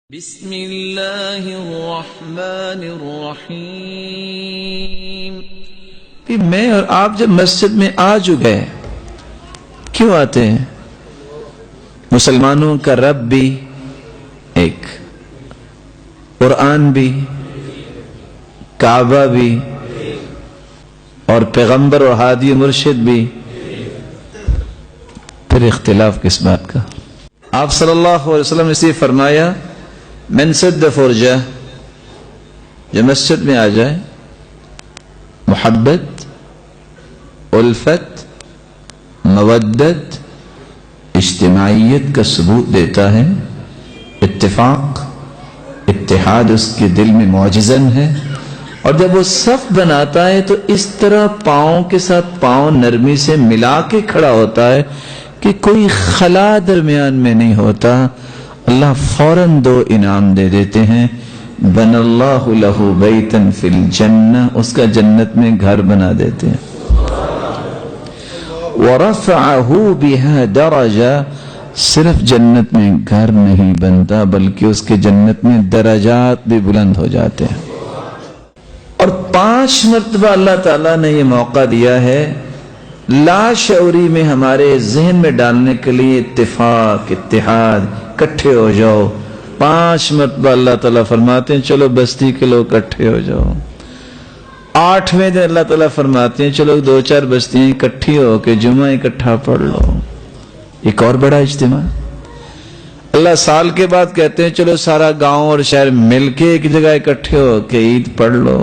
بسم اللہ الرحمن الرحیم. میں اور آپ جب مسجد میں آ چکے کیوں آتے ہیں؟ مسلمانوں کا رب بھی ایک، قرآن بھی، کعبہ بھی، اور پیغمبر اور ہادی مرشد بھی، پھر اختلاف کس بات کا؟ آپ صلی اللہ علیہ وسلم نے اسے فرمایا من سد فرجہ، جو مسجد میں آ جائے محبت، الفت، مودت، اجتماعیت کا ثبوت دیتا ہے، اتفاق، اتحاد اس کے دل میں معجزن ہے، اور جب وہ صف بناتا ہے تو اس طرح پاؤں کے ساتھ پاؤں نرمی سے ملا کے کھڑا ہوتا ہے کہ کوئی خلا درمیان میں نہیں ہوتا. اللہ فوراً دو انعام دے دیتے ہیں، بن اللہ لہ بیتن فی الجنہ، اس کا جنت میں گھر بنا دیتے ہیں، ورفعہ بہا درجہ، صرف جنت میں گھر نہیں بنتا بلکہ اس کے جنت میں درجات بھی بلند ہو جاتے ہیں. اور 5 مرتبہ اللہ تعالیٰ نے یہ موقع دیا ہے لا شعوری میں ہمارے ذہن میں ڈالنے کے لیے، اتفاق، اتحاد، کٹھے ہو جاؤ. 5 مرتبہ اللہ تعالیٰ فرماتے ہیں چلو بستی کے لوگ کٹھے ہو جاؤ. 8ویں دن اللہ تعالیٰ فرماتے ہیں چلو 2-4 بستیاں اکٹھی ہو کے جمعہ اکٹھا پڑھ لو. ایک اور بڑا اجتماع. اللہ سال کے بعد کہتے ہیں چلو سارا گاؤں اور شہر مل کے ایک جگہ اکٹھے ہو کے عید پڑھ لو.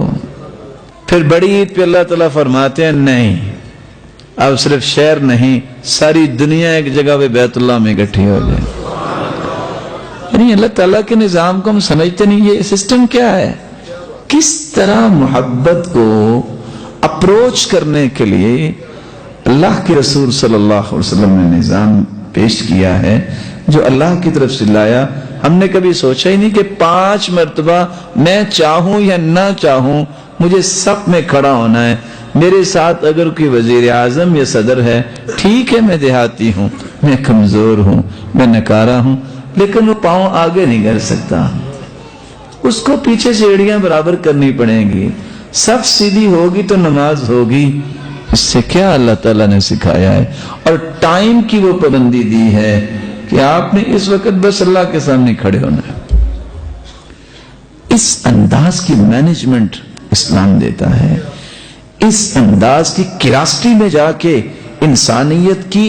پھر بڑی عید پہ اللہ تعالیٰ فرماتے ہیں نہیں، اب صرف شہر نہیں، ساری دنیا ایک جگہ پہ بیت اللہ میں اکٹھی ہو جائے. یعنی اللہ تعالیٰ کے نظام کو ہم سمجھتے نہیں. یہ سسٹم کیا ہے؟ کس طرح محبت کو اپروچ کرنے کے لیے اللہ کے رسول صلی اللہ علیہ وسلم نے نظام پیش کیا ہے جو اللہ کی طرف سے لایا. ہم نے کبھی سوچا ہی نہیں کہ 5 مرتبہ میں چاہوں یا نہ چاہوں مجھے صف میں کھڑا ہونا ہے. میرے ساتھ اگر کوئی وزیر اعظم یا صدر ہے، ٹھیک ہے میں دیہاتی ہوں، میں کمزور ہوں، میں نکارا ہوں، لیکن وہ پاؤں آگے نہیں کر سکتا، اس کو پیچھے سے ایڑیاں برابر کرنی پڑیں گی. صف سیدھی ہوگی تو نماز ہوگی. اس سے کیا اللہ تعالیٰ نے سکھایا ہے؟ اور ٹائم کی وہ پابندی دی ہے کہ آپ نے اس وقت بس اللہ کے سامنے کھڑے ہونا ہے. اس انداز کی مینجمنٹ اسلام دیتا ہے. اس انداز کی کیراسٹی میں جا کے انسانیت کی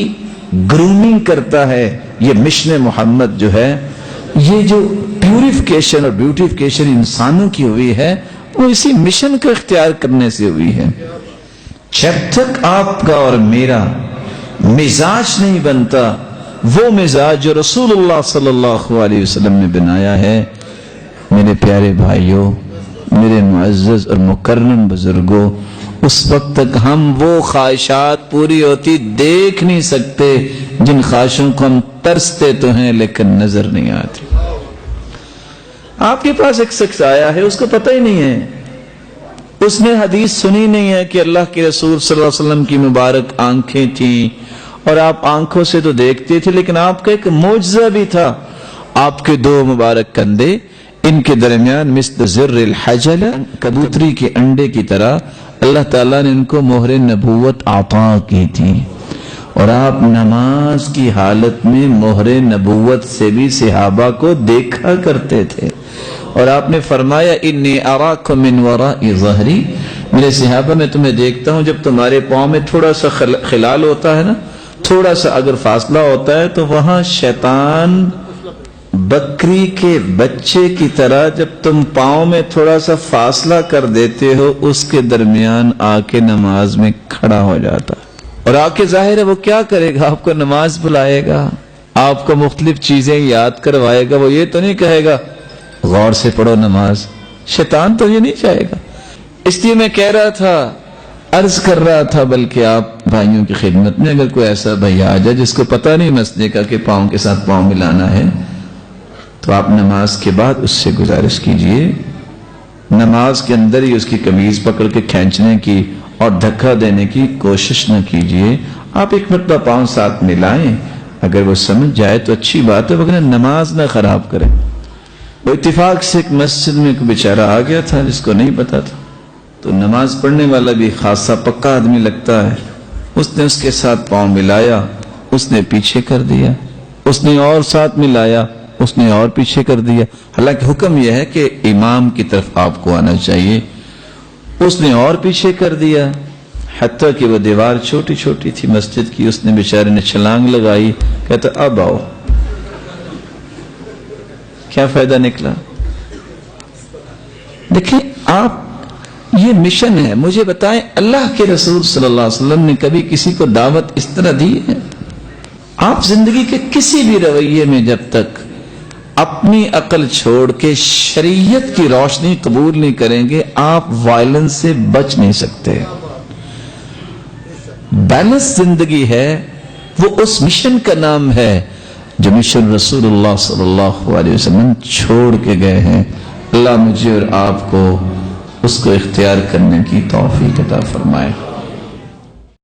گرومنگ کرتا ہے. یہ مشن محمد جو ہے، یہ جو پیوریفیکیشن اور بیوٹیفیکیشن انسانوں کی ہوئی ہے، وہ اسی مشن کو اختیار کرنے سے ہوئی ہے. جب تک آپ کا اور میرا مزاج نہیں بنتا وہ مزاج جو رسول اللہ صلی اللہ علیہ وسلم نے بنایا ہے، میرے پیارے بھائیوں، میرے معزز اور مکرم بزرگوں، اس وقت تک ہم وہ خواہشات پوری ہوتی دیکھ نہیں سکتے جن خواہشوں کو ہم ترستے تو ہیں لیکن نظر نہیں آتی. آپ کے پاس ایک شخص آیا ہے، اس کو پتہ ہی نہیں ہے، اس نے حدیث سنی نہیں ہے کہ اللہ کے رسول صلی اللہ علیہ وسلم کی مبارک آنکھیں تھیں اور آپ آنکھوں سے تو دیکھتے تھے، لیکن آپ کا ایک معجزہ بھی تھا. آپ کے 2 مبارک کندھے، ان کے درمیان مثل زر الحجل، کبوتری کے انڈے کی طرح اللہ تعالیٰ نے ان کو مہر نبوت عطا کی تھی. اور آپ نماز کی حالت میں مہر نبوت سے بھی صحابہ کو دیکھا کرتے تھے. اور آپ نے فرمایا انی اراکم من وراء ظہری، میرے صحابہ میں تمہیں دیکھتا ہوں جب تمہارے پاؤں میں تھوڑا سا خلال ہوتا ہے نا، تھوڑا سا اگر فاصلہ ہوتا ہے تو وہاں شیطان بکری کے بچے کی طرح جب تم پاؤں میں تھوڑا سا فاصلہ کر دیتے ہو اس کے درمیان آ کے نماز میں کھڑا ہو جاتا. اور آ کے ظاہر ہے وہ کیا کرے گا؟ آپ کو نماز بلائے گا، آپ کو مختلف چیزیں یاد کروائے گا. وہ یہ تو نہیں کہے گا غور سے پڑھو نماز. شیطان تو یہ نہیں چاہے گا. اس لیے میں کہہ رہا تھا، عرض کر رہا تھا، بلکہ آپ بھائیوں کی خدمت میں اگر کوئی ایسا بھائی آ جائے جس کو پتہ نہیں مسئلے کا کہ پاؤں کے ساتھ پاؤں ملانا ہے، تو آپ نماز کے بعد اس سے گزارش کیجئے، نماز کے اندر ہی اس کی قمیض پکڑ کے کھینچنے کی اور دھکا دینے کی کوشش نہ کیجئے. آپ ایک مرتبہ پاؤں ساتھ ملائیں، اگر وہ سمجھ جائے تو اچھی بات ہے، وگرنہ نماز نہ خراب کریں. وہ اتفاق سے ایک مسجد میں ایک بیچارہ آ گیا تھا جس کو نہیں پتا تھا، تو نماز پڑھنے والا بھی خاصا پکا آدمی لگتا ہے، اس نے اس کے ساتھ پاؤں ملایا، اس نے پیچھے کر دیا، اس نے اور ساتھ ملایا، اس نے اور پیچھے کر دیا، حالانکہ حکم یہ ہے کہ امام کی طرف آپ کو آنا چاہیے، اس نے اور پیچھے کر دیا، حتیٰ کہ وہ دیوار چھوٹی چھوٹی تھی مسجد کی، اس نے بیچارے نے چھلانگ لگائی، کہتا اب آؤ، کیا فائدہ نکلا؟ دیکھیں آپ، یہ مشن ہے، مجھے بتائیں اللہ کے رسول صلی اللہ علیہ وسلم نے کبھی کسی کو دعوت اس طرح دی ہے؟ آپ زندگی کے کسی بھی رویے میں جب تک اپنی عقل چھوڑ کے شریعت کی روشنی قبول نہیں کریں گے، آپ وائلنس سے بچ نہیں سکتے۔ بیلنس زندگی ہے، وہ اس مشن کا نام ہے جو مشن رسول اللہ صلی اللہ علیہ وسلم چھوڑ کے گئے ہیں۔ اللہ مجھے اور آپ کو اس کو اختیار کرنے کی توفیق عطا فرمائے۔